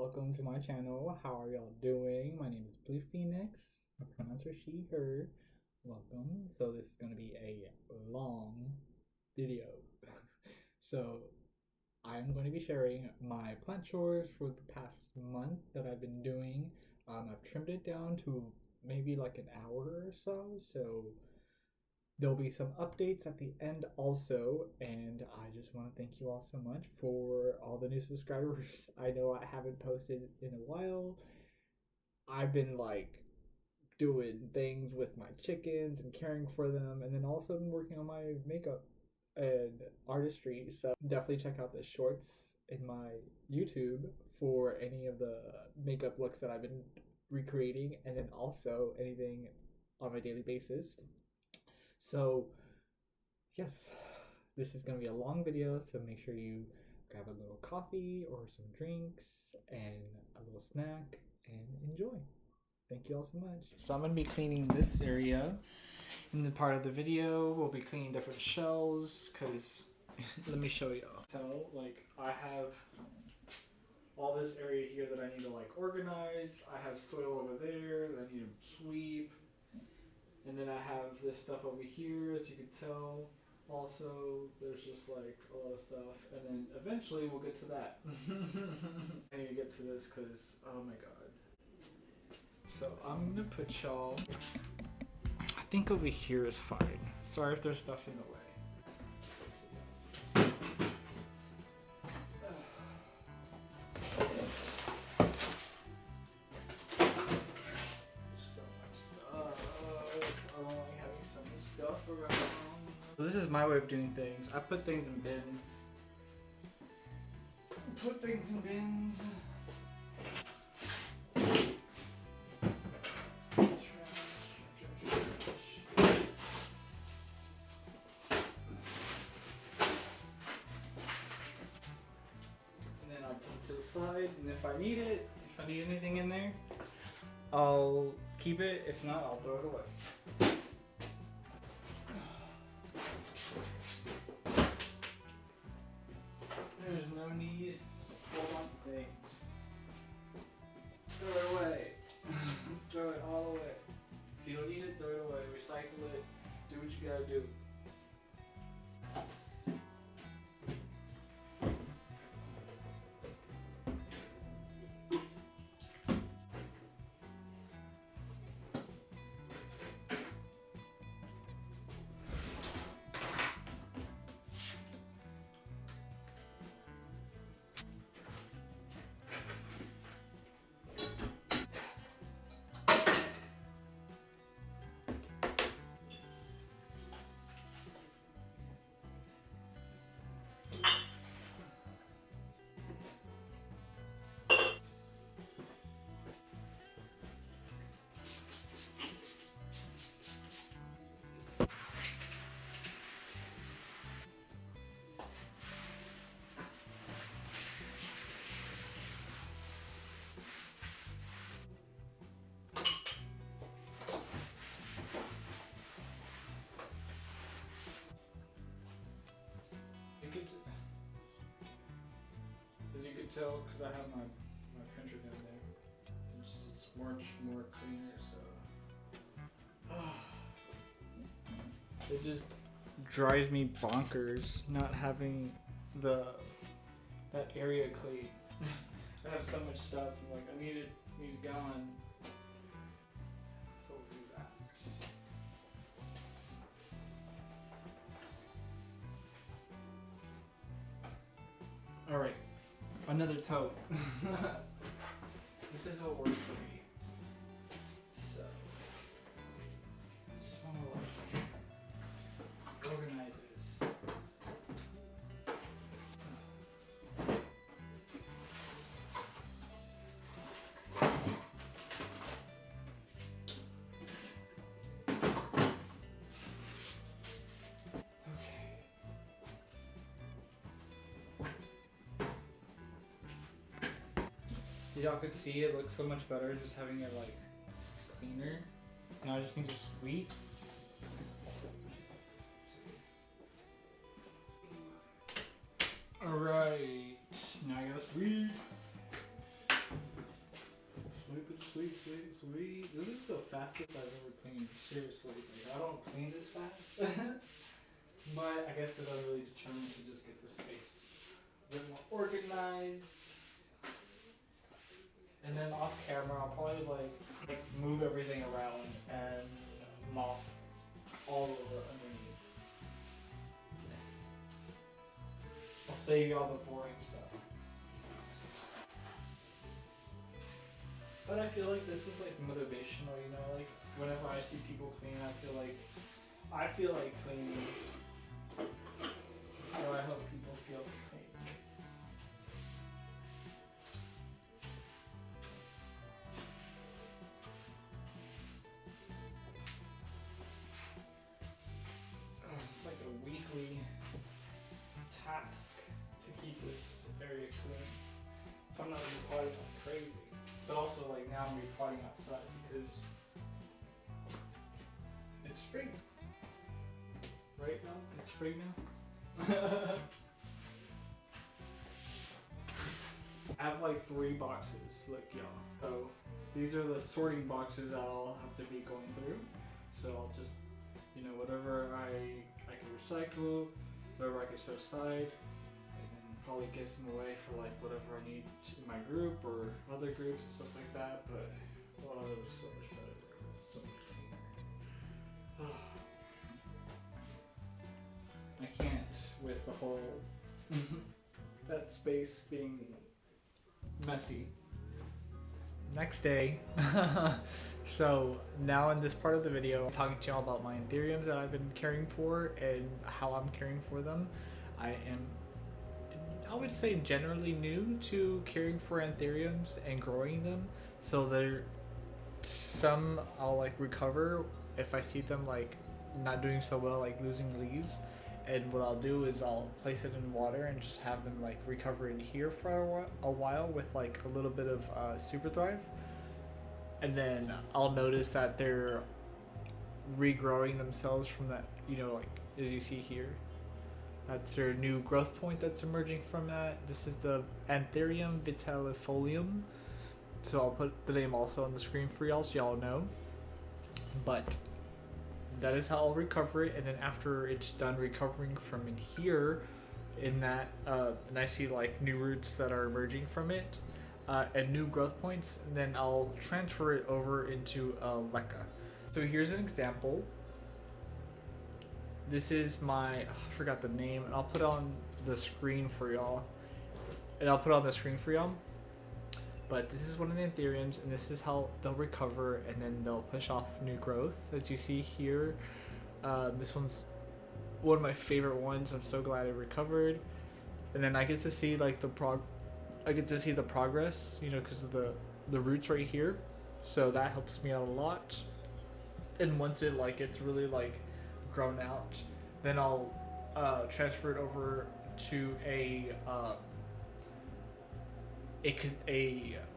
welcome to my channel. How are y'all doing? My name is Bleu Phoenix. My pronouns are she, her. Welcome. So this is going to be a long video. So I'm going to be sharing my plant chores for the past month that I've been doing. I've trimmed it down to maybe like an hour or so. So there'll be some updates at the end also, and I just want to thank you all so much for all the new subscribers. I know I haven't posted in a while. I've been like doing things with my chickens and caring for them, and then also been working on my makeup and artistry. So definitely check out the shorts in my YouTube for any of the makeup looks that I've been recreating, and then also anything on my daily basis. So yes, this is going to be a long video, so make sure you grab a little coffee or some drinks and a little snack and enjoy. Thank you all so much. So I'm going to be cleaning this area. In the part of the video, we'll be cleaning different shelves because let me show you. So like I have all this area here that I need to like organize. I have soil over there that I need to sweep. And then I have this stuff over here, as you can tell. Also, there's just like a lot of stuff. And then eventually we'll get to that. I need to get to this because, oh my god. So I'm going to put y'all, I think over here is fine. Sorry if there's stuff in the way. So this is my way of doing things. I put things in bins. And then I'll put it to the side, and if I need it, if I need anything in there, I'll keep it. If not, I'll throw it away. There's no need to hold on to things. Throw it away. Throw it all away. If you don't need it, throw it away. Recycle it. Do what you gotta do. As you could tell, because I have my printer down there, it's much more cleaner, so it just drives me bonkers not having that area clean. I have so much stuff, I'm like, I need it gone. So we'll do that. Alright, another tote. This is what works for me. So, I just want to like organize this. Y'all could see it looks so much better just having it like cleaner. Now I just need to sweep. Alright, now I gotta sweep. fastest I've ever cleaned. Seriously, like, I don't clean this fast. But I guess because I'm really determined to just get the space a bit more organized. And then off camera, I'll probably like move everything around and mop all over underneath. I'll save you all the boring stuff. But I feel like this is like motivational, you know, like whenever I see people clean, I feel like cleaning. So I hope people feel clean. It's like a weekly task to keep this area clean. If I'm not recording like crazy. But also like now I'm recording outside because it's spring. Right now? It's spring now? I have like 3 boxes, like y'all. So these are the sorting boxes I'll have to be going through. So I'll just, you know, whatever I can recycle, whatever I can set aside, and then probably give some away for like whatever I need in my group or other groups and stuff like that. But well, it was so much better, so much cleaner. I can't with the whole that space being messy. Next day. So now in this part of the video, I'm talking to y'all about my anthuriums that I've been caring for and how I'm caring for them. I would say generally new to caring for anthuriums and growing them. So there, some I'll like recover if I see them like not doing so well, like losing leaves. And what I'll do is I'll place it in water and just have them like recover in here for a while with like a little bit of super thrive. And then I'll notice that they're regrowing themselves from that, you know, like as you see here. That's their new growth point that's emerging from that. This is the Anthurium vitellifolium. So I'll put the name also on the screen for y'all so y'all know. But that is how I'll recover it, and then after it's done recovering from in here, in that, and I see like new roots that are emerging from it, and new growth points, and then I'll transfer it over into leca. So here's an example. This is my, I forgot the name, and I'll put it on the screen for y'all. But this is one of the anthuriums, and this is how they'll recover, and then they'll push off new growth, as you see here. This one's one of my favorite ones. I'm so glad it recovered. And then I get to see like the progress, you know, because of the roots right here. So that helps me out a lot. And once it like gets really like grown out, then I'll transfer it over to a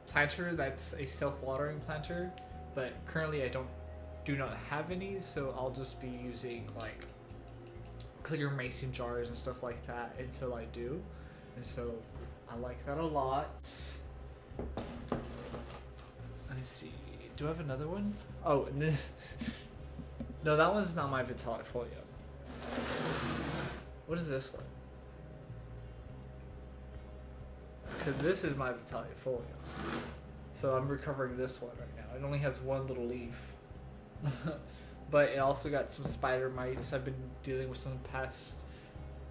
planter that's a self-watering planter, but currently I do not have any, so I'll just be using like clear mason jars and stuff like that until I do. And so I like that a lot. Let me see, do I have another one? Oh, and this no, that one's not my vitellifolium. What is this one? Because this is my vitellifolium. So I'm recovering this one right now. It only has one little leaf. But it also got some spider mites. I've been dealing with some pests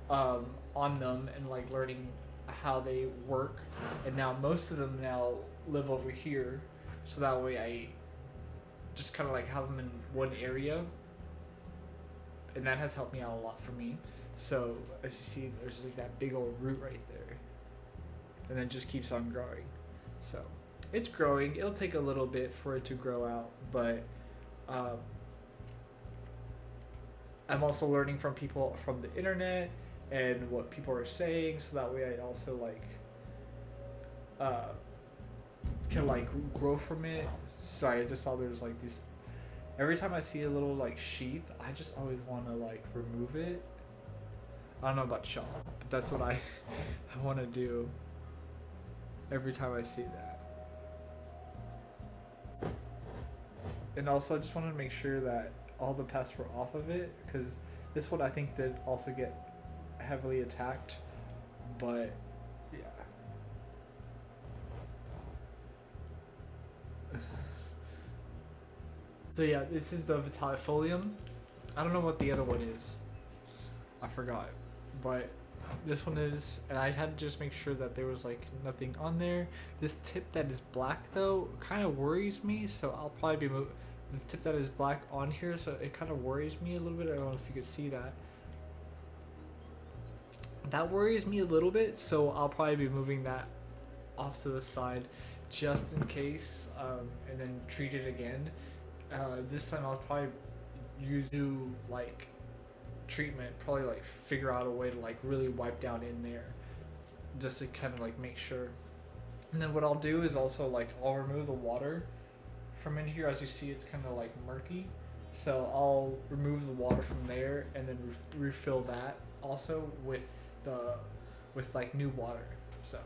on them and like learning how they work. And now most of them now live over here. So that way I just kind of like have them in one area. And that has helped me out a lot for me. So as you see, there's like that big old root right there. And then just keeps on growing. So it's growing. It'll take a little bit for it to grow out, but I'm also learning from people from the internet and what people are saying, so that way I also like can like grow from it. Sorry, I just saw there's like these. Every time I see a little like sheath, I just always want to like remove it. I don't know about y'all, but that's what I want to do every time I see that. and also I just wanted to make sure that all the pests were off of it, because this one I think did also get heavily attacked, but yeah. So yeah, this is the Vitalifolium. I don't know what the other one is. I forgot, but this one is, and I had to just make sure that there was like nothing on there. This tip that is black though kind of worries me, so I'll probably be this tip that is black on here, so it kind of worries me a little bit. I don't know if you could see that. That worries me a little bit, so I'll probably be moving that off to the side just in case, and then treat it again. This time I'll probably use new like treatment, probably like figure out a way to like really wipe down in there just to kind of like make sure. And then what I'll do is also like I'll remove the water from in here. As you see, it's kind of like murky, so I'll remove the water from there and then refill that also with like new water. So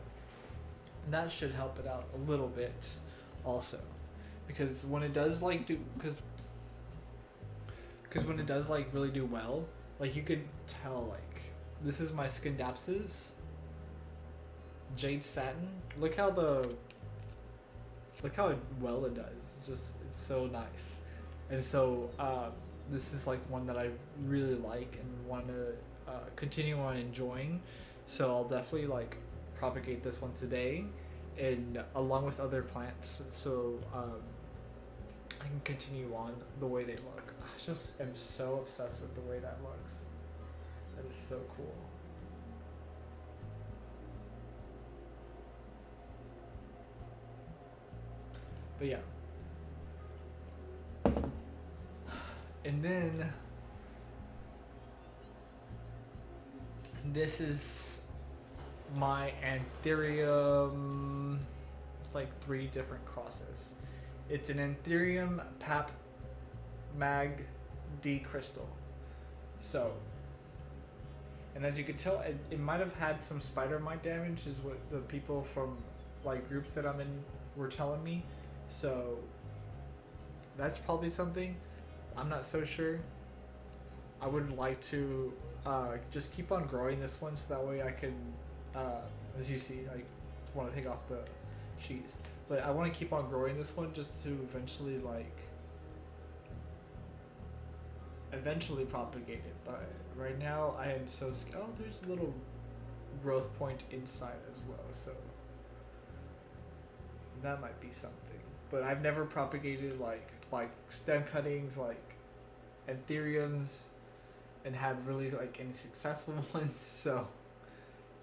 that should help it out a little bit also, because when it does like do because when it does like really do well, like you could tell, like this is my Scindapsus Jade Satin. Look how well it does. It's so nice. And so this is like one that I really like and want to continue on enjoying. So I'll definitely like propagate this one today, and along with other plants, so I can continue on the way they look. I just am so obsessed with the way that looks. That is so cool. But yeah. And then this is my anthurium. It's like 3 different crosses. It's an anthurium pap mag D crystal. So, and as you can tell, it might have had some spider mite damage, is what the people from like groups that I'm in were telling me. So that's probably something. I'm not so sure. I would like to just keep on growing this one, so that way I can, as you see, I want to take off the sheets, but I want to keep on growing this one just to eventually propagate it. But right now I am so scared. Oh, there's a little growth point inside as well, so that might be something. But I've never propagated like stem cuttings, like anthuriums, and had really like any successful ones, so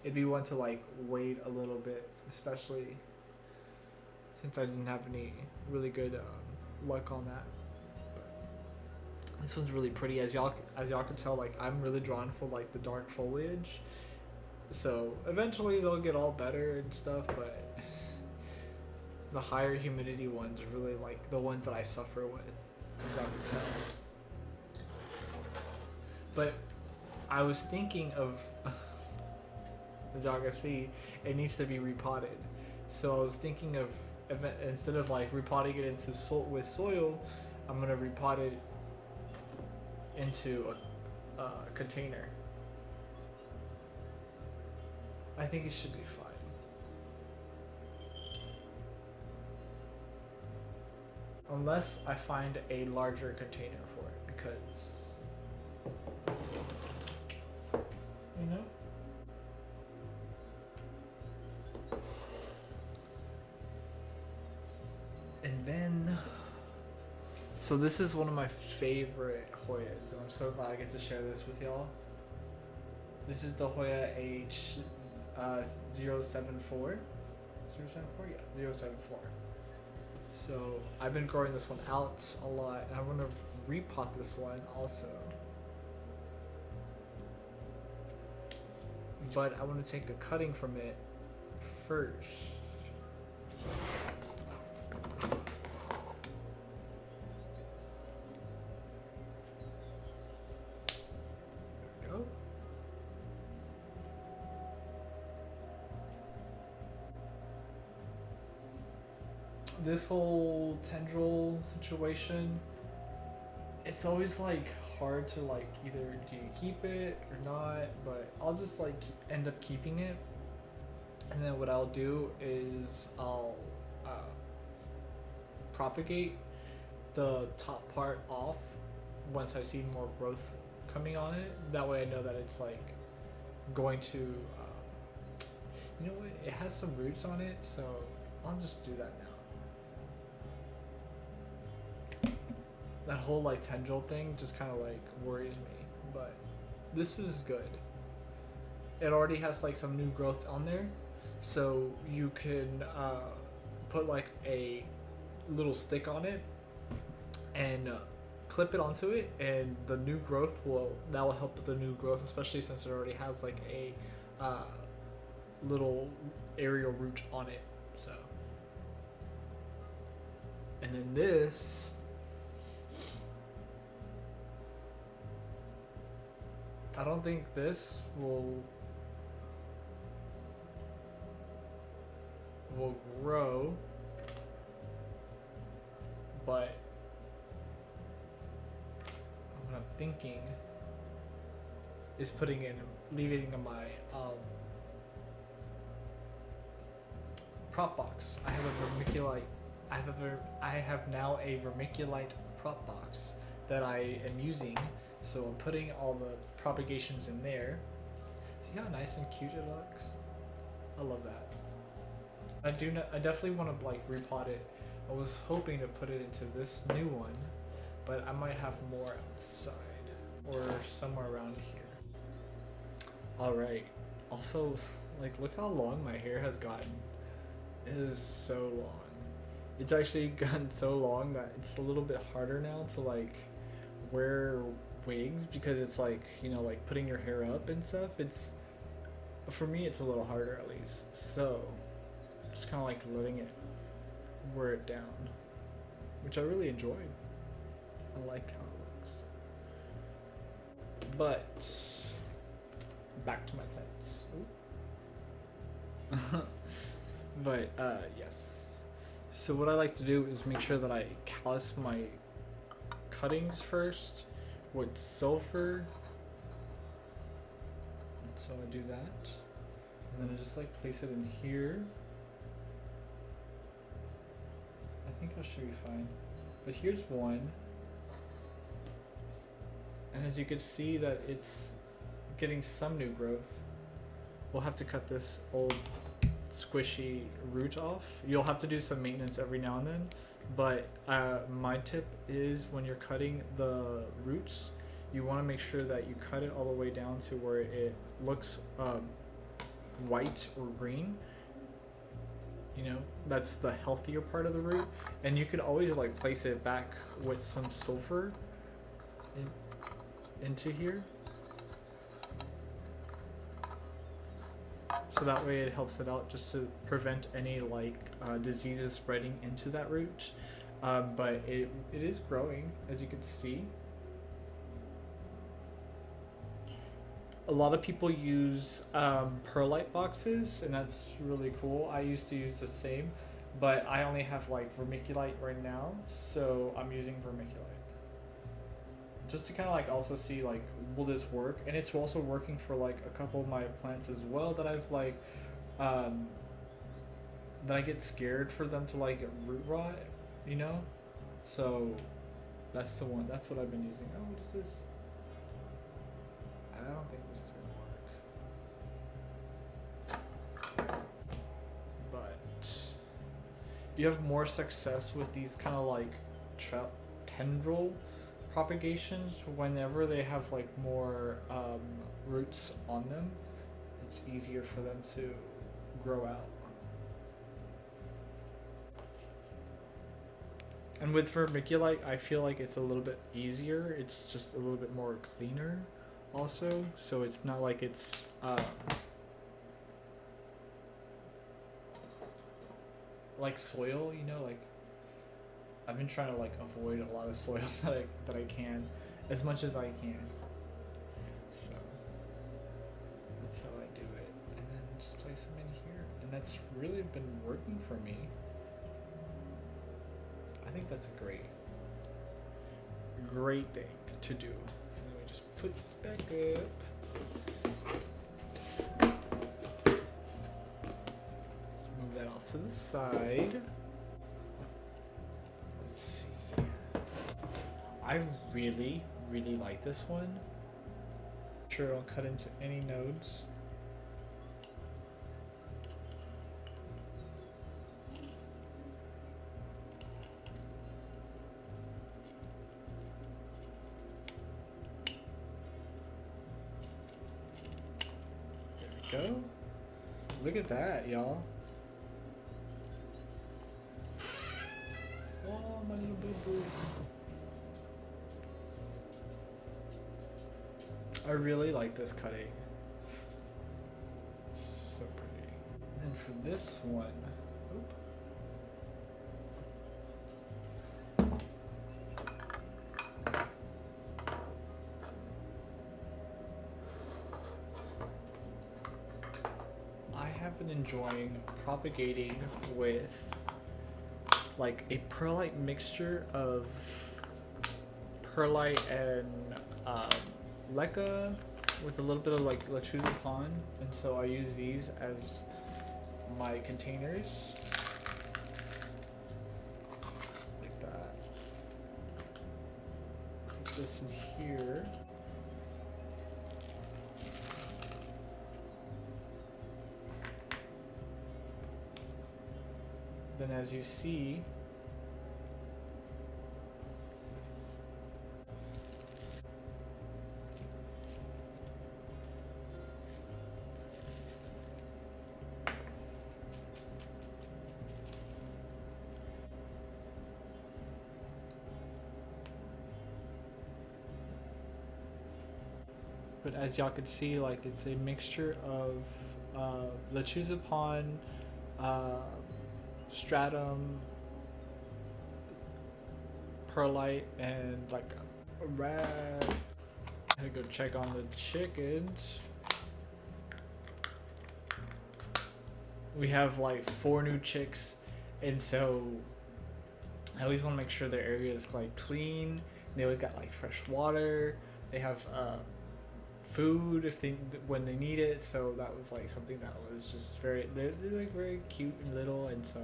it'd be one to like wait a little bit, especially since I didn't have any really good luck on that. But this one's really pretty, as y'all can tell. Like I'm really drawn for like the dark foliage, so eventually they'll get all better and stuff, but the higher humidity ones are really like the ones that I suffer with, as y'all can tell. But I was thinking of, as y'all can see, it needs to be repotted. So I was thinking of, instead of like repotting it into with soil, I'm gonna repot it into a container. I think it should be fine. Unless I find a larger container for it, because, you know? And then, so this is one of my favorite Hoyas, and I'm so glad I get to share this with y'all. This is the Hoya H074. 074? Yeah, 074. So I've been growing this one out a lot, and I'm gonna repot this one also. But I want to take a cutting from it first. There we go. this whole tendril situation, it's always like hard to like either do you keep it or not, but I'll just like end up keeping it. And then what I'll do is I'll propagate the top part off once I see more growth coming on it. That way I know that it's like going to, you know what, it has some roots on it, so I'll just do that now. That whole like tendril thing just kind of like worries me, but this is good. It already has like some new growth on there, so you can put like a little stick on it and clip it onto it, and the new growth will help with the new growth, especially since it already has like a little aerial root on it. So, and then this, I don't think this will grow, but what I'm thinking is leaving it in my prop box. I have a vermiculite. I have now a vermiculite prop box that I am using. So I'm putting all the propagations in there. See how nice and cute it looks? I love that. I definitely want to like repot it. I was hoping to put it into this new one, but I might have more outside or somewhere around here. Alright. Also, like, look how long my hair has gotten. It is so long. It's actually gotten so long that it's a little bit harder now to like wear wigs, because it's like, you know, like putting your hair up and stuff. It's, for me, it's a little harder at least. So just kind of like letting it wear it down, which I really enjoy. I like how it looks. But back to my plants. But yes. So what I like to do is make sure that I callus my cuttings first with sulfur. And so I do that. And then I just like place it in here. I think I should be fine. But here's one. And as you can see that it's getting some new growth. We'll have to cut this old squishy root off. You'll have to do some maintenance every now and then. But my tip is when you're cutting the roots, you want to make sure that you cut it all the way down to where it looks white or green. You know, that's the healthier part of the root. And you could always like place it back with some sulfur into here. So that way it helps it out just to prevent any like diseases spreading into that root. But it is growing, as you can see. A lot of people use perlite boxes, and that's really cool. I used to use the same, but I only have like vermiculite right now, so I'm using vermiculite. Just to kind of like also see like, will this work? And it's also working for like a couple of my plants as well that I've like, that I get scared for them to like root rot, you know? So that's the one, that's what I've been using. Oh, what is this? I don't think this is gonna work. But you have more success with these kind of like tendril propagations whenever they have like more roots on them. It's easier for them to grow out. And with vermiculite, I feel like it's a little bit easier. It's just a little bit more cleaner also, so it's not like it's like soil, you know, like I've been trying to like avoid a lot of soil that I can, as much as I can. So that's how I do it, and then just place them in here, and that's really been working for me. think that's a great thing to do. Let me just put this back up. Move that off to the side. Let's see. I really like this one. Sure, I'll cut into any nodes. There we go. Look at that, y'all. Oh, my little boo-boo. I really like this cutting. It's so pretty. And for this one, I have been enjoying propagating with like a perlite mixture of perlite and leca with a little bit of like troubleshooting, and so I use these as my containers like that. Put this in here. Then as you see, but as y'all can see, like it's a mixture of troubleshooting, stratum, perlite, and like a rat. I gotta go check on the chickens. We have like 4 new chicks, and so I always want to make sure their area is like clean. They always got like fresh water. They have food when they need it. So that was like something that was just they're like very cute and little, and so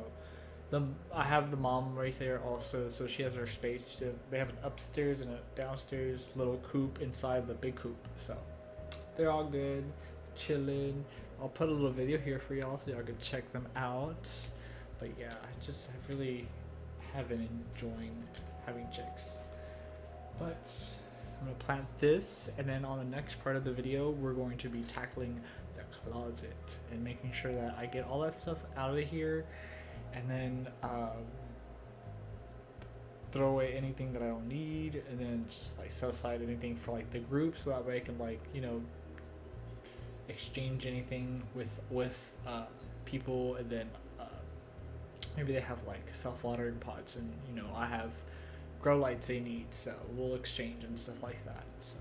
I have the mom right there also, so she has her space. They have an upstairs and a downstairs little coop inside the big coop, so they're all good, chilling. I'll put a little video here for y'all so y'all can check them out. But yeah, I really have been enjoying having chicks. But I'm gonna plant this, and then on the next part of the video we're going to be tackling the closet and making sure that I get all that stuff out of here, and then throw away anything that I don't need, and then just like set aside anything for like the group, so that way I can like, you know, exchange anything with people, and then maybe they have like self-watering pots, and you know, I have grow lights they need, so we'll exchange and stuff like that. So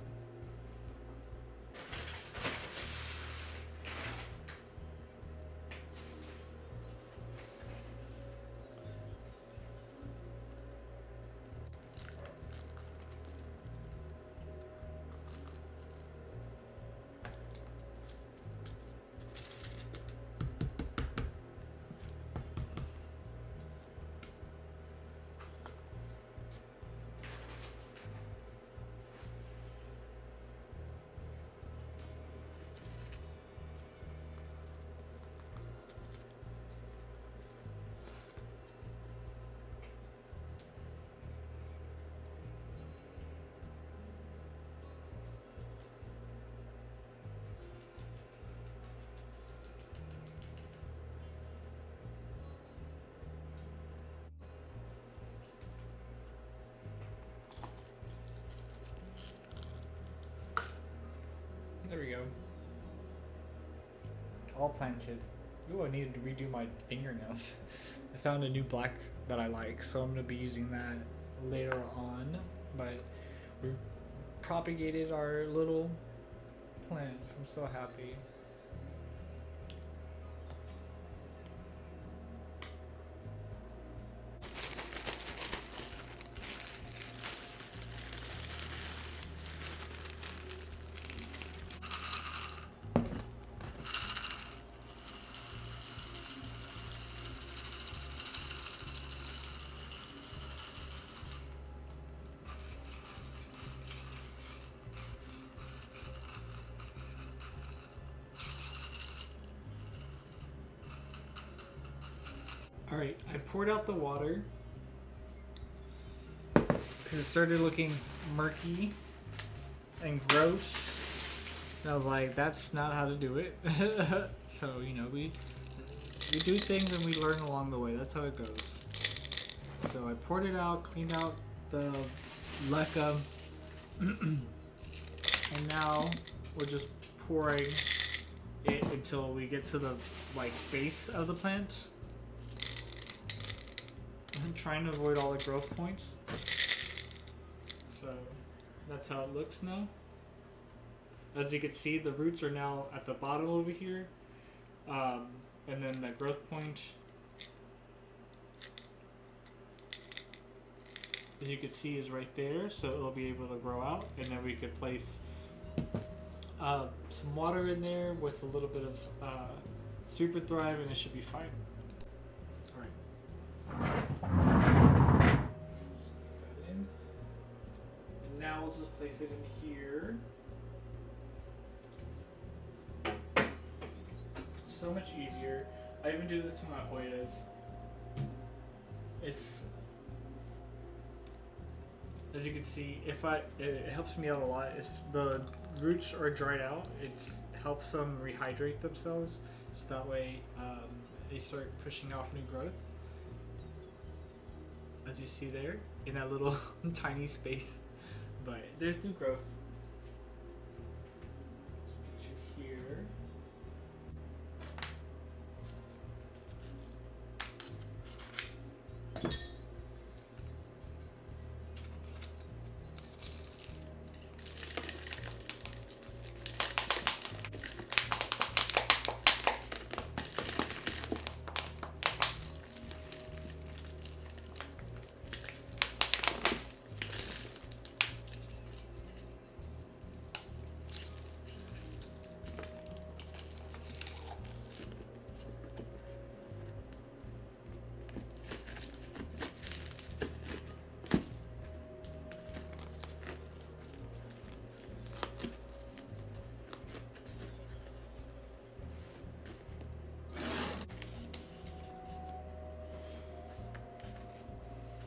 there we go. All planted. Ooh, I needed to redo my fingernails. I found a new black that I like, so I'm going to be using that later on. But we propagated our little plants. I'm so happy. Alright, I poured out the water because it started looking murky and gross. And I was like, that's not how to do it. So, you know, we do things and we learn along the way. That's how it goes. So I poured it out, cleaned out the leca, and now we're just pouring it until we get to the like base of the plant. I'm trying to avoid all the growth points. So that's how it looks now. As you can see, the roots are now at the bottom over here, and then the growth point, as you can see, is right there, so it'll be able to grow out. And then we could place some water in there with a little bit of Super Thrive, and it should be fine. All right. Let's put that in. And now we'll just place it in here. So much easier. I even do this to my Hoyas. It's, as you can see, it helps me out a lot. If the roots are dried out, it helps them rehydrate themselves, so that way they start pushing off new growth. As you see there, in that little tiny space, but there's new growth. Let's put you here.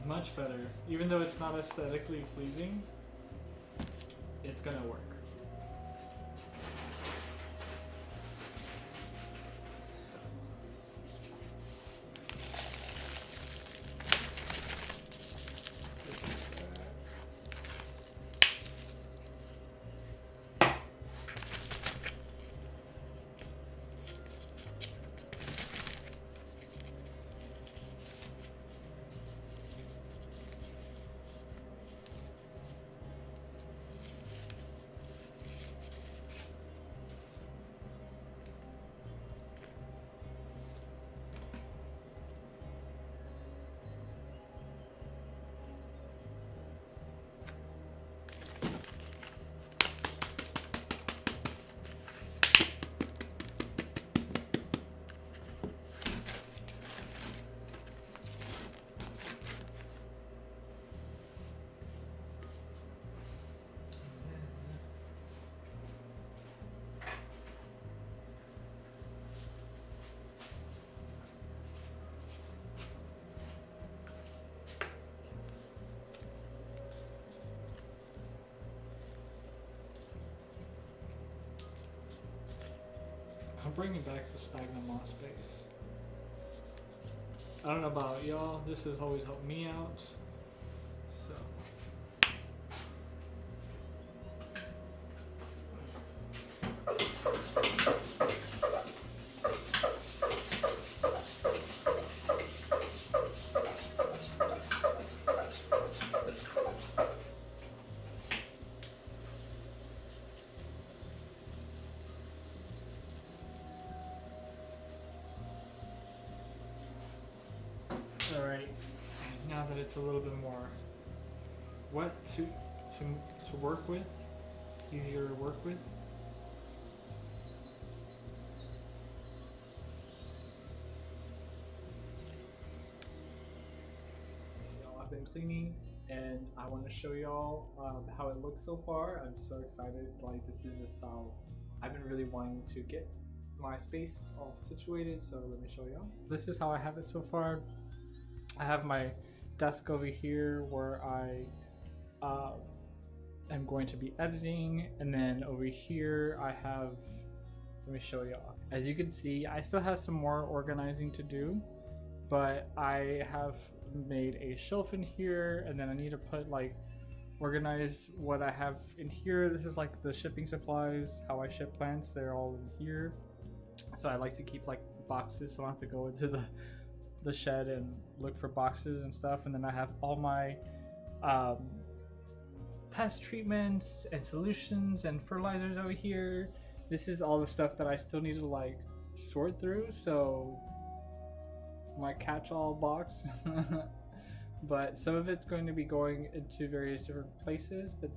Much better. Even though it's not aesthetically pleasing, it's gonna work. I'm bringing back the sphagnum moss base. I don't know about y'all, this has always helped me out. So. Alright, now that it's a little bit more wet to work with, easier to work with. I've been cleaning and I want to show y'all how it looks so far. I'm so excited. Like, this is just how I've been really wanting to get my space all situated, so let me show y'all. This is how I have it so far. I have my desk over here where I am going to be editing, and then over here I have, let me show y'all. As you can see, I still have some more organizing to do, but I have made a shelf in here, and then I need to put like organize what I have in here. This is like the shipping supplies, how I ship plants, they're all in here. So I like to keep like boxes so I don't have to go into the shed and look for boxes and stuff. And then I have all my pest treatments and solutions and fertilizers over here. This is all the stuff that I still need to like sort through, so my catch-all box. But some of it's going to be going into various different places, but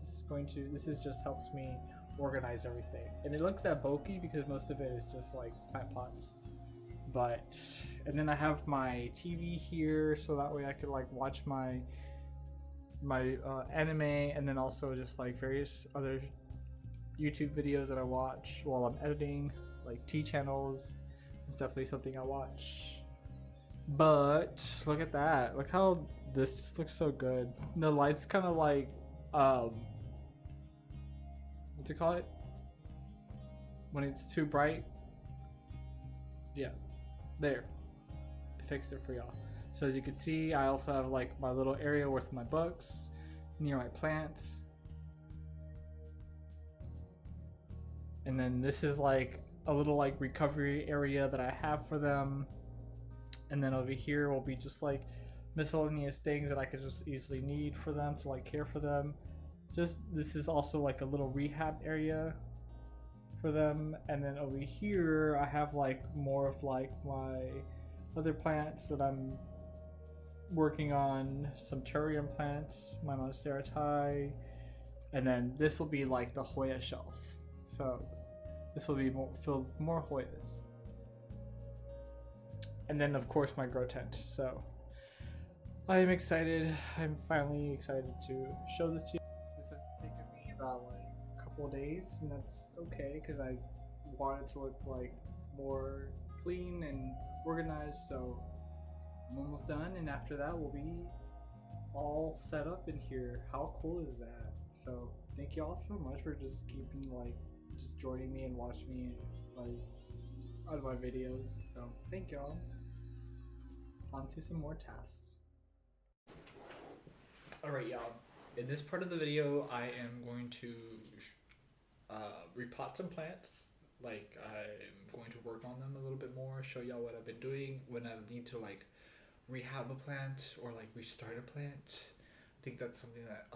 this is just helps me organize everything. And it looks that bulky because most of it is just like plant pots. But, and then I have my TV here, so that way I could like watch my anime, and then also just like various other YouTube videos that I watch while I'm editing, like T channels. It's definitely something I watch. But look at that, look how this just looks so good. The light's kind of like what do you call it when it's too bright? Yeah, there, I fixed it for y'all. So as you can see, I also have like my little area with my books near my plants, and then this is like a little like recovery area that I have for them. And then over here will be just like miscellaneous things that I could just easily need for them to like care for them. Just this is also like a little rehab area for them. And then over here I have like more of like my other plants that I'm working on, some terrarium plants, my monstera, and then this will be like the Hoya shelf. So this will be filled with more Hoyas. And then of course my grow tent. So I am excited. I'm finally excited to show this to you. This has taken me about like a couple of days, and that's okay because I want it to look like more clean and organized. So I'm almost done, and after that we'll be all set up in here. How cool is that? So thank you all so much for just keeping like just joining me and watching me like on my videos. So thank y'all. On to some more tasks. Alright y'all, in this part of the video I am going to repot some plants. Like I'm going to work on them a little bit more, show y'all what I've been doing when I need to like rehab a plant or like restart a plant. I think that's something that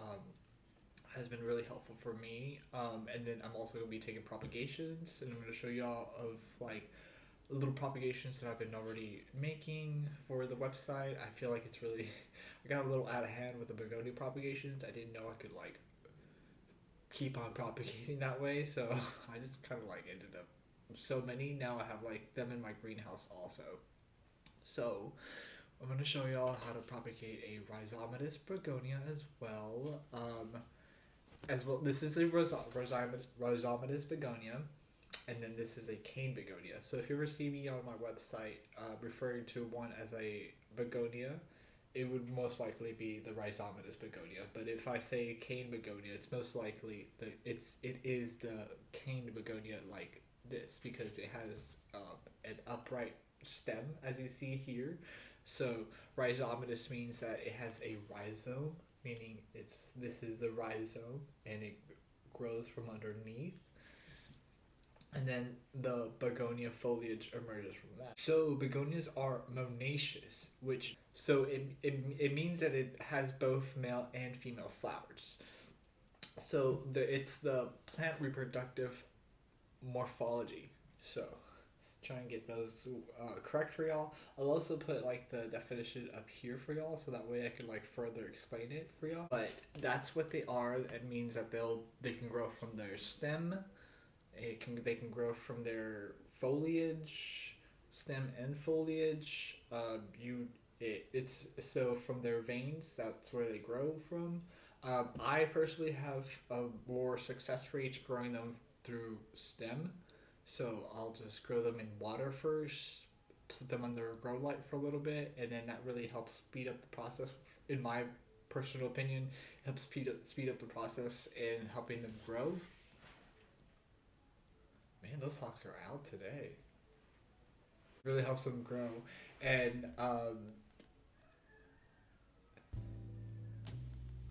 has been really helpful for me. And then I'm also going to be taking propagations, and I'm going to show y'all of like little propagations that I've been already making for the website. I feel like it's really I got a little out of hand with the begonia propagations. I didn't know I could like keep on propagating that way, so I just kind of like ended up so many. Now I have like them in my greenhouse also. So I'm going to show y'all how to propagate a rhizomatous begonia as well. This is a rhizomatous begonia, and then this is a cane begonia. So if you ever see me on my website referring to one as a begonia, it would most likely be the rhizomatous begonia. But if I say cane begonia, it's most likely it is the cane begonia like this, because it has an upright stem as you see here. So rhizomatous means that it has a rhizome, meaning this is the rhizome and it grows from underneath. And then the begonia foliage emerges from that. So begonias are monoecious, it means that it has both male and female flowers. So it's the plant reproductive morphology. So try and get those correct for y'all. I'll also put like the definition up here for y'all, so that way I can like further explain it for y'all. But that's what they are. It means that they can grow from their stem. They can grow from their foliage, stem and foliage. It's so from their veins, that's where they grow from. I personally have a more success rate growing them through stem. So I'll just grow them in water first, put them under a grow light for a little bit, and then that really helps speed up the process. In my personal opinion, helps speed up the process in helping them grow. Man, those hawks are out today. Really helps them grow, and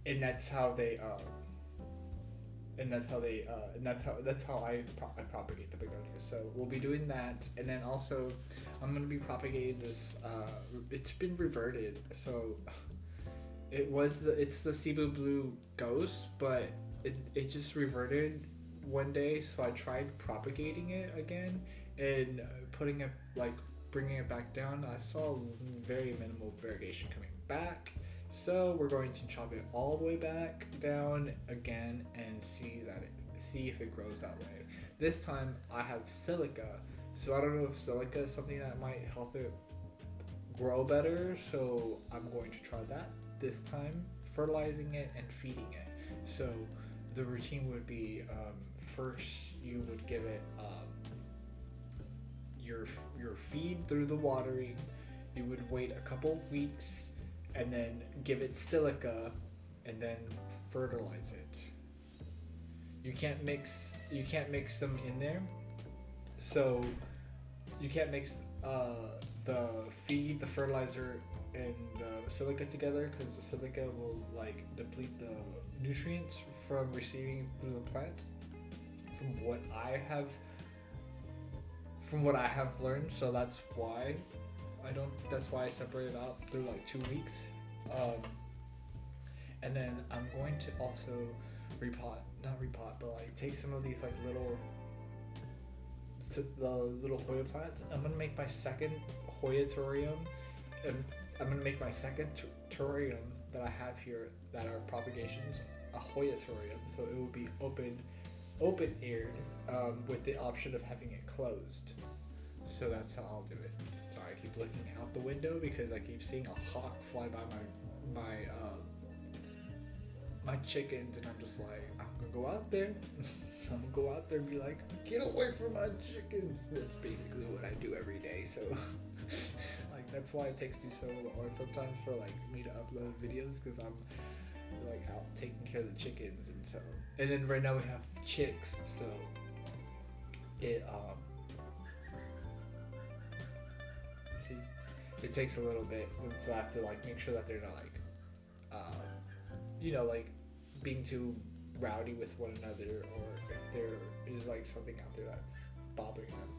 and that's how they that's how I propagate the begonias. So we'll be doing that, and then also I'm gonna be propagating this. It's been reverted, so it's the Cebu Blue Ghost, but it just reverted one day. So I tried propagating it again and putting it like bringing it back down. I saw very minimal variegation coming back. So we're going to chop it all the way back down again and see if it grows that way. This time I have silica, so I don't know if silica is something that might help it grow better. So I'm going to try that this time, fertilizing it and feeding it. So the routine would be first you would give it your feed through the watering. You would wait a couple weeks and then give it silica and then fertilize it. You can't mix them in there. So you can't mix the feed, the fertilizer, and the silica together, because the silica will like deplete the nutrients from receiving through the plant. From what I have learned, so that's why I separate it out through like 2 weeks. And then I'm going to also but like take some of these like the little Hoya plants. I'm gonna make my second Hoyatorium, and I'm gonna make my second torium that I have here that are propagations a Hoyatorium. So it will be open aired with the option of having it closed. So that's how I'll do it. Sorry, I keep looking out the window because I keep seeing a hawk fly by my chickens, and I'm just like, I'm gonna go out there. I'm gonna go out there and be like, get away from my chickens. That's basically what I do every day. So like that's why it takes me so hard sometimes for like me to upload videos, because I'm like out taking care of the chickens. And then right now we have chicks, so it takes a little bit, so I have to like make sure that they're not like like being too rowdy with one another, or if there is like something out there that's bothering them.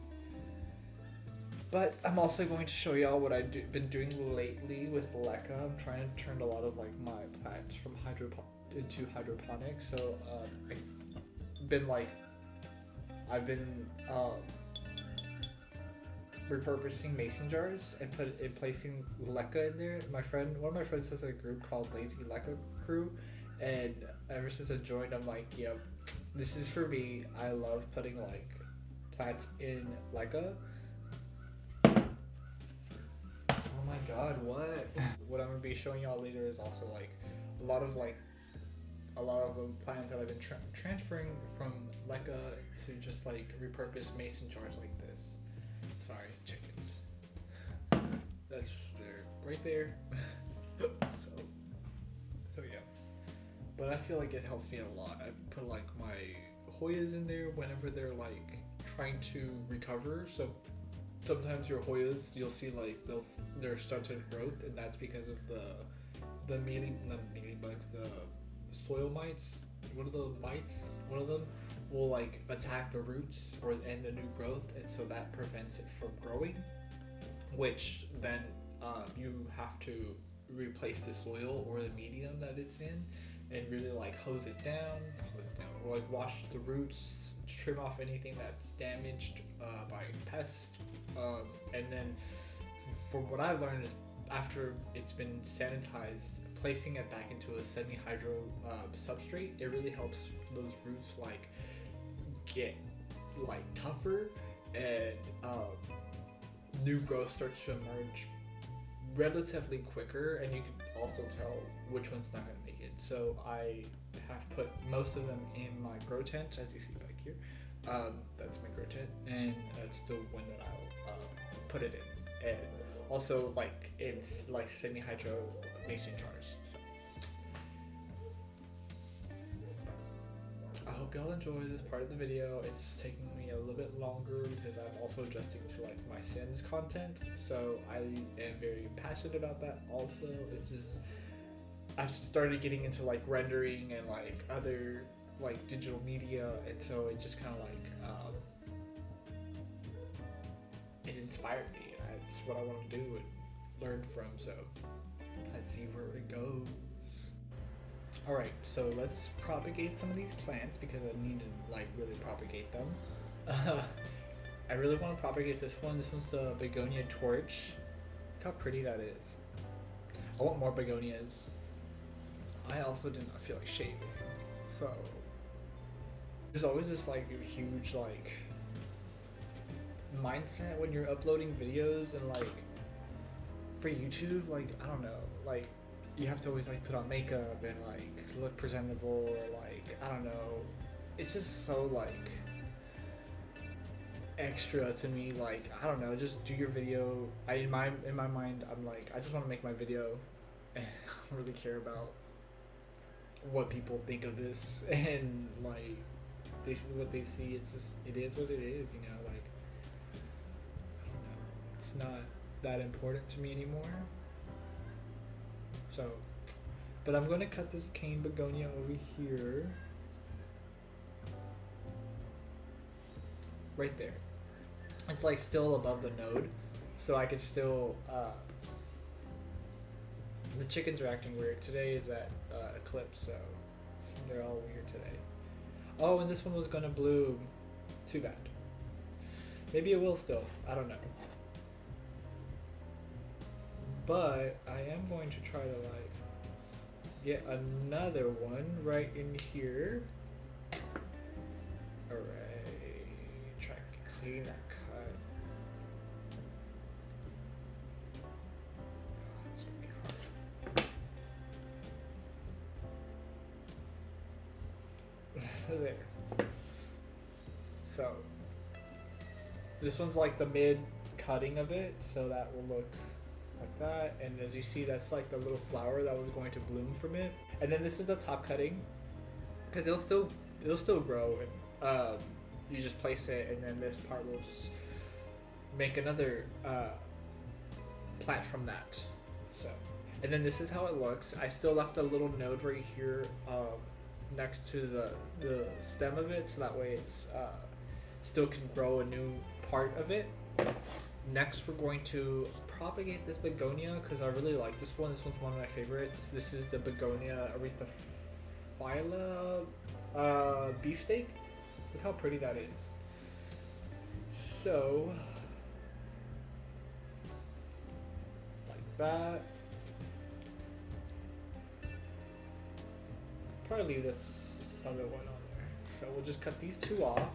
But I'm also going to show y'all what I've been doing lately with leca. I'm trying to turn a lot of like my plants from into hydroponics. So I've been repurposing mason jars and placing leca in there. One of my friends has a group called Lazy Leca Crew, and ever since I joined, I'm like, yeah, this is for me. I love putting like plants in leca. Oh my god, what? What I'm gonna be showing y'all later is also like a lot of the plants that I've been transferring from leca to just like repurposed mason jars like this. Sorry, chickens. That's there, right there. so yeah. But I feel like it helps me a lot. I put like my Hoyas in there whenever they're like trying to recover. So sometimes your Hoyas, you'll see like they're stunted growth, and that's because of the mealybugs, the soil mites. One of the mites, one of them will like attack the roots and the new growth, and so that prevents it from growing, which then you have to replace the soil or the medium that it's in and really like hose it down, or like wash the roots, trim off anything that's damaged by pests, and then from what I've learned is after it's been sanitized, placing it back into a semi-hydro substrate, it really helps those roots like get like tougher, and new growth starts to emerge relatively quicker, and you can also tell which one's not going to make it. So I have put most of them in my grow tent, as you see back here. That's microtint, and that's the one that I'll put it in. And also, like, it's like semi-hydro mason jars. So I hope y'all enjoy this part of the video. It's taking me a little bit longer because I'm also adjusting to like my Sims content. So I am very passionate about that also. It's just, I've started getting into like rendering and like other like digital media, and so it just kind of like it inspired me. That's what I want to do and learn from, so let's see where it goes. Alright, so let's propagate some of these plants because I need to like really propagate them. I really want to propagate this one. This one's the begonia torch. Look how pretty that is. I want more begonias. I also did not feel like shaving, so there's always this like huge like mindset when you're uploading videos, and like for YouTube, like I don't know, like you have to always like put on makeup and like look presentable, or like I don't know, it's just so like extra to me. Like I don't know, just do your video. In my mind, I'm like, I just want to make my video and I don't really care about what people think of this, and like they see what they see. It's just, it is what it is, you know. Like I don't know, it's not that important to me anymore. So, but I'm gonna cut this cane begonia over here, right there. It's like still above the node, so I could still. The chickens are acting weird. Today is at eclipse, so they're all weird today. Oh, and this one was gonna bloom. Too bad. Maybe it will still. I don't know. But I am going to try to like get another one right in here. Alright. Try to clean that cut. It's gonna be hard. There. So this one's like the mid cutting of it, so that will look like that. And as you see, that's like the little flower that was going to bloom from it. And then this is the top cutting, because it'll still grow, and you just place it, and then this part will just make another plant from that. So, and then this is how it looks. I still left a little node right here next to the stem of it, so that way it's still can grow a new part of it. Next, we're going to propagate this begonia because I really like this one. This one's one of my favorites. This is the begonia erythrophylla beefsteak. Look how pretty that is. So, like that. Probably leave this other one on there. So we'll just cut these two off.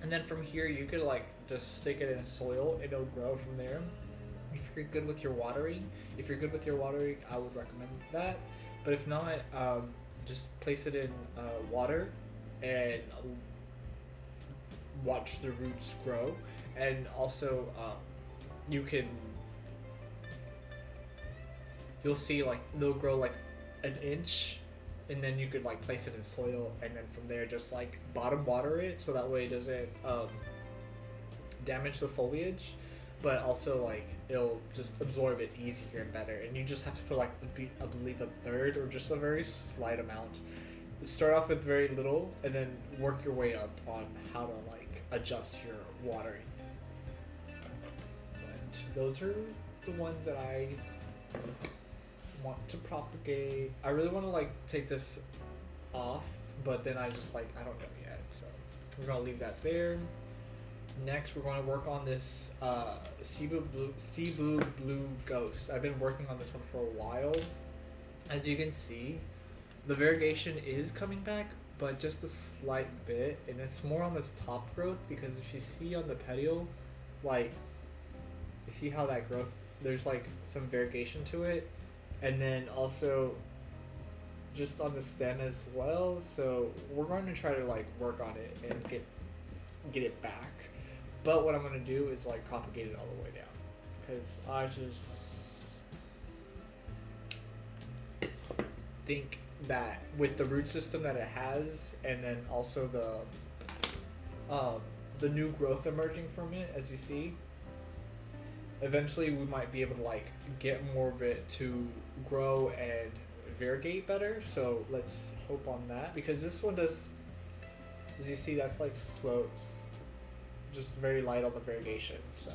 And then from here, you could like just stick it in soil and it'll grow from there. If you're good with your watering, I would recommend that. But if not, just place it in water and watch the roots grow. And also, you'll see like they'll grow like an inch, and then you could like place it in soil, and then from there just like bottom water it, so that way it doesn't damage the foliage, but also like it'll just absorb it easier and better. And you just have to put like I believe a third or just a very slight amount. Start off with very little and then work your way up on how to like adjust your watering. And those are the ones that I want to propagate. I really want to like take this off, but then I just like I don't know yet, so we're gonna leave that there. Next, we're going to work on this Cebu Blue Ghost. I've been working on this one for a while. As you can see, the variegation is coming back, but just a slight bit, and it's more on this top growth, because if you see on the petiole, like, you see how that growth, there's like some variegation to it, and then also just on the stem as well. So we're going to try to like work on it and get get it back. But what I'm gonna do is like propagate it all the way down, because I just think that with the root system that it has, and then also the new growth emerging from it, as you see, eventually we might be able to like get more of it to grow and variegate better. So let's hope on that, because this one does, as you see, that's like slow, just very light on the variegation. So,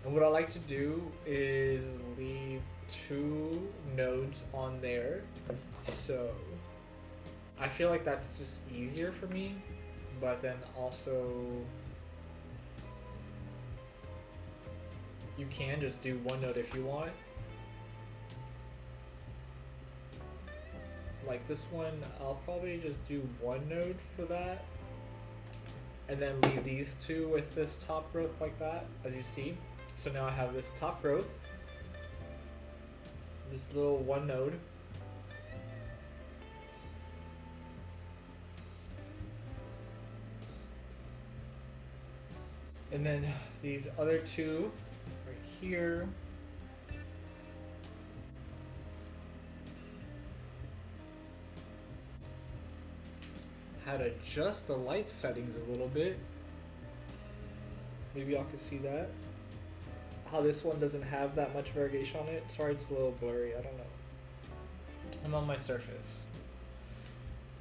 and what I like to do is leave 2 nodes on there, so I feel like that's just easier for me. But then also you can just do 1 node if you want. Like this one, I'll probably just do 1 node for that, and then leave these 2 with this top growth like that, as you see. So now I have this top growth, this little 1 node, and then these other 2 right here. How to adjust the light settings a little bit. Maybe y'all can see that. How this one doesn't have that much variegation on it. Sorry, it's a little blurry, I don't know. I'm on my surface.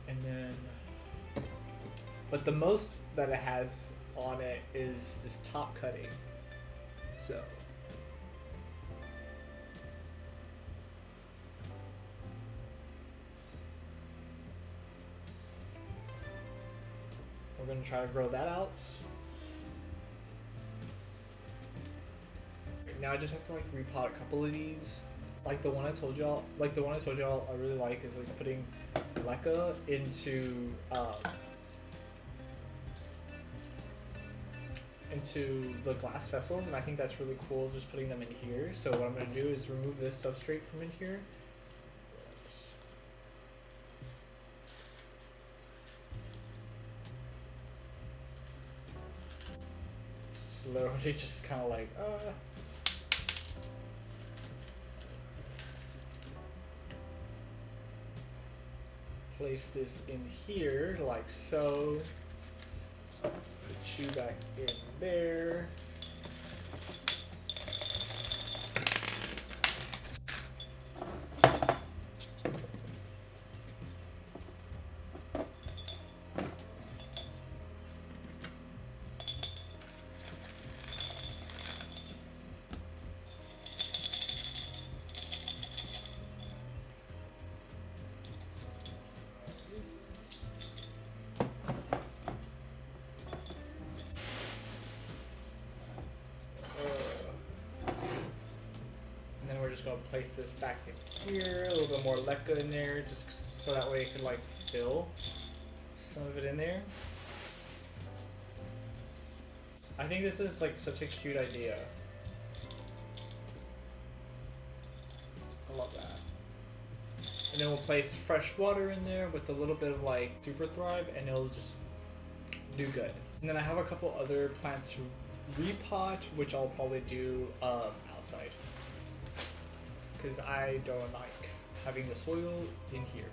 And then, but the most that it has on it is this top cutting. So we're gonna try to grow that out. Now I just have to like repot a couple of these. Like the one I told y'all, I really like is like putting leca into the glass vessels, and I think that's really cool, just putting them in here. So what I'm going to do is remove this substrate from in here. Slowly just kind of like, place this in here like so. Put you back in there. Just gonna place this back in here, a little bit more leca in there, just so that way it can like fill some of it in there. I think this is like such a cute idea. I love that. And then we'll place fresh water in there with a little bit of like super thrive, and it'll just do good. And then I have a couple other plants to repot, which I'll probably do outside, because I don't like having the soil in here.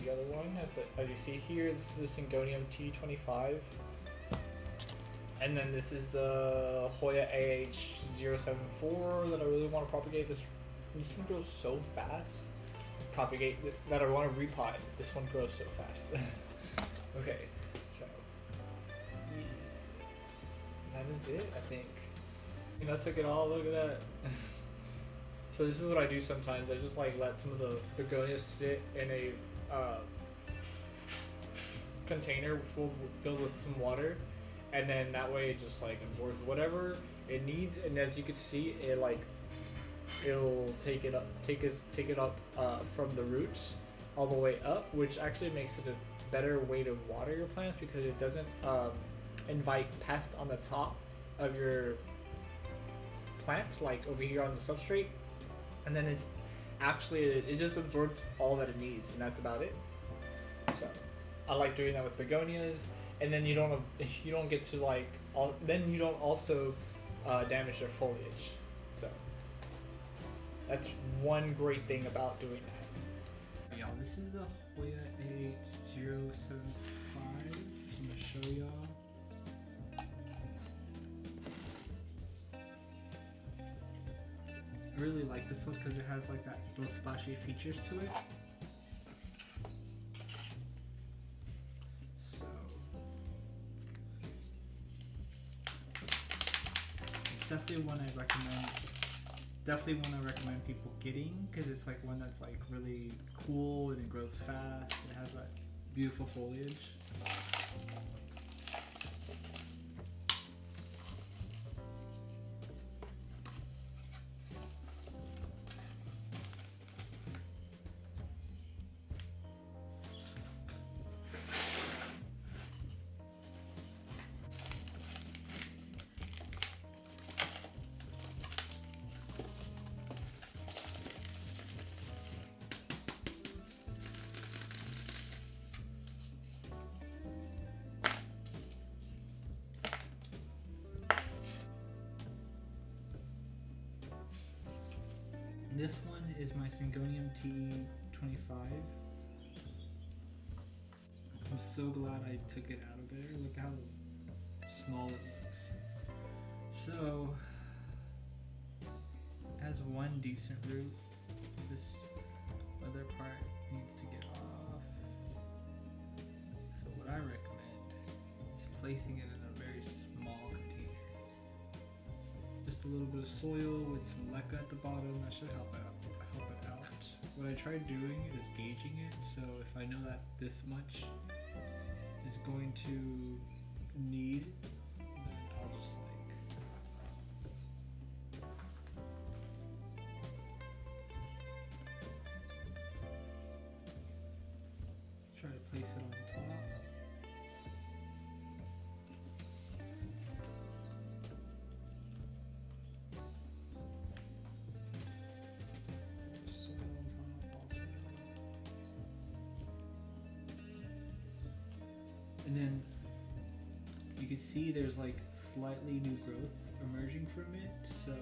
The other one, as you see here, is the Syngonium T25. And then this is the Hoya AH074 that I really want to propagate. This one grows so fast. Propagate that I want to repot. This one grows so fast. Okay, so that is it, I think. And I took it all, look at that. So this is what I do sometimes. I just like let some of the begonias sit in a container filled with some water, and then that way it just like absorbs whatever it needs. And as you can see, it'll take it up from the roots all the way up, which actually makes it a better way to water your plants, because it doesn't invite pests on the top of your plant, like over here on the substrate. And then it's actually, it just absorbs all that it needs, and that's about it. So I like doing that with begonias. and then you don't get to like then you don't also damage their foliage. So that's one great thing about doing that. Y'all, this is the Hoya A075. I'm gonna show y'all. I really like this one because it has like those splashy features to it. So it's definitely one I recommend. Definitely one I recommend people getting because it's like one that's like really cool and it grows fast. It has that beautiful foliage. This one is my Syngonium T25. I'm so glad I took it out of there. Look how small it looks. So, it has one decent root. This other part needs to get off. So what I recommend is placing it in a very small container. Just a little bit of soil with some leca at the bottom. That should help it out. What I tried doing is gauging it. So if I know that this much is going to need, then I'll just try to place it on top. And then you can see there's like slightly new growth emerging from it, so that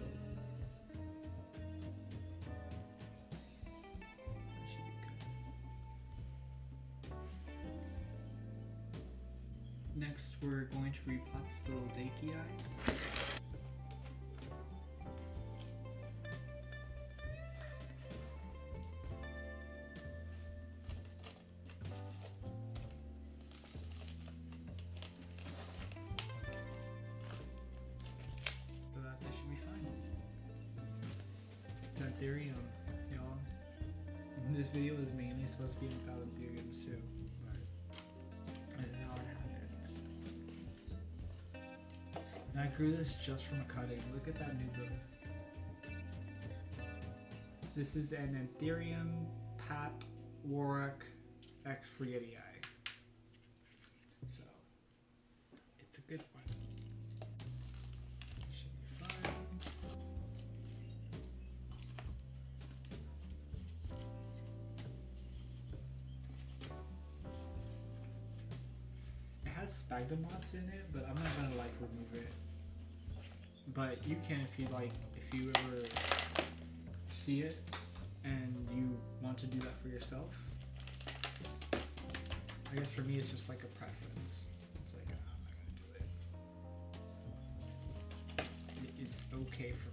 should be good. Next, we're going to repot this little Dyalla. Anthurium, y'all. This video is mainly supposed to be about anthuriums too, but this is how it happens. And I grew this just from a cutting. Look at that new growth. This is an Anthurium Pat Warwick X Friedii. So it's a good one. Sphagnum moss in it, but I'm not gonna like remove it. But you can if you like, if you ever see it and you want to do that for yourself. I guess for me it's just like a preference. It's like I'm not gonna do it. It is okay for me.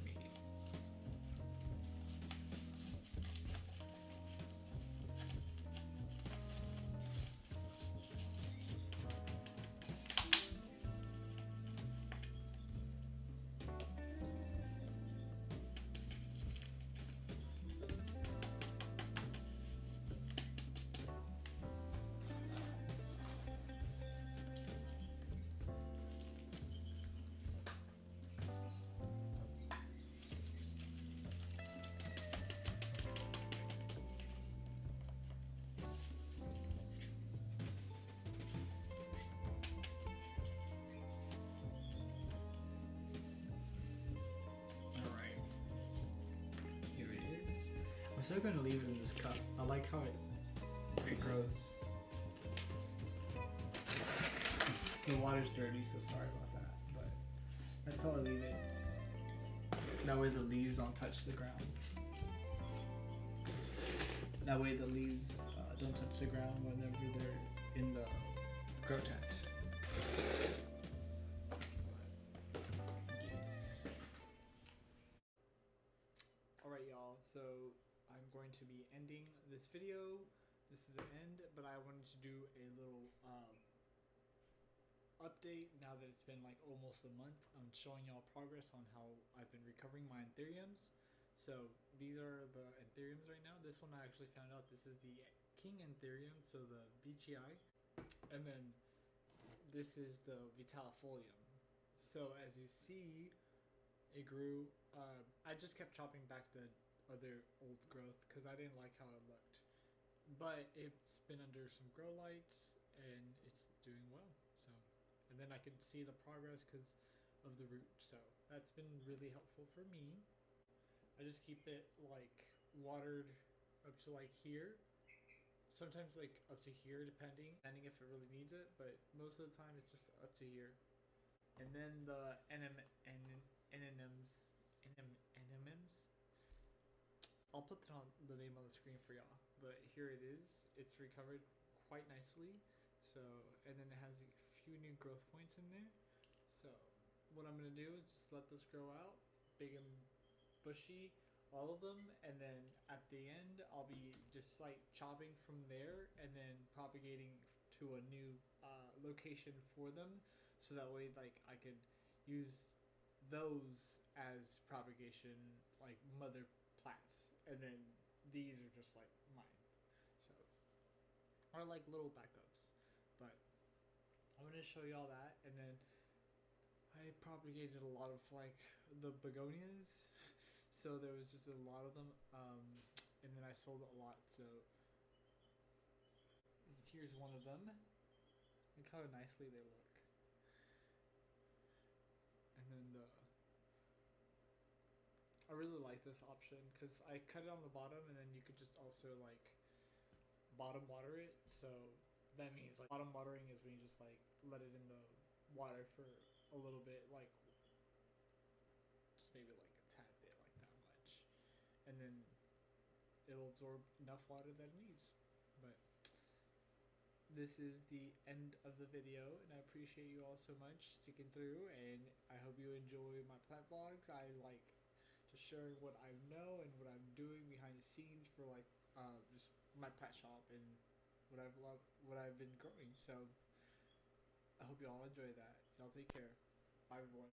I'm still going to leave it in this cup. I like how it grows. The water's dirty, so sorry about that. But that's how I leave it. That way the leaves don't touch the ground. That way the leaves don't touch the ground whenever they're in the grow tent. Yes. Alright y'all, so I'm going to be ending this video. This is the end, but I wanted to do a little update now that it's been like almost a month. I'm showing y'all progress on how I've been recovering my anthuriums. So these are the anthuriums right now. This one I actually found out this is the king anthurium, so the BGI, and then this is the vitellifolium. So as you see, it grew. I just kept chopping back the other old growth because I didn't like how it looked, but it's been under some grow lights and it's doing well. So, and then I could see the progress because of the root. So that's been really helpful for me. I just keep it like watered up to like here. Sometimes like up to here depending if it really needs it, but most of the time it's just up to here. And then the anthuriums, I'll put the name on the screen for y'all, but here it is. It's recovered quite nicely. So, and then it has a few new growth points in there. So what I'm gonna do is just let this grow out, big and bushy, all of them, and then at the end I'll be just like chopping from there and then propagating to a new location for them, so that way like I could use those as propagation, like mother plants, and then these are just like mine. So, are like little backups. But I'm gonna show y'all that, and then I propagated a lot of like the begonias. So there was just a lot of them, and then I sold a lot. So here's one of them. Look how nicely they look. And then I really like this option because I cut it on the bottom, and then you could just also like bottom water it. So that means like bottom watering is when you just like let it in the water for a little bit, like just maybe like a tad bit, like that much, and then it'll absorb enough water that it needs. But this is the end of the video, and I appreciate you all so much sticking through, and I hope you enjoy my plant vlogs. I like just sharing what I know and what I'm doing behind the scenes for like just my plant shop and what I've been growing. So I hope you all enjoy that. Y'all take care. Bye everyone.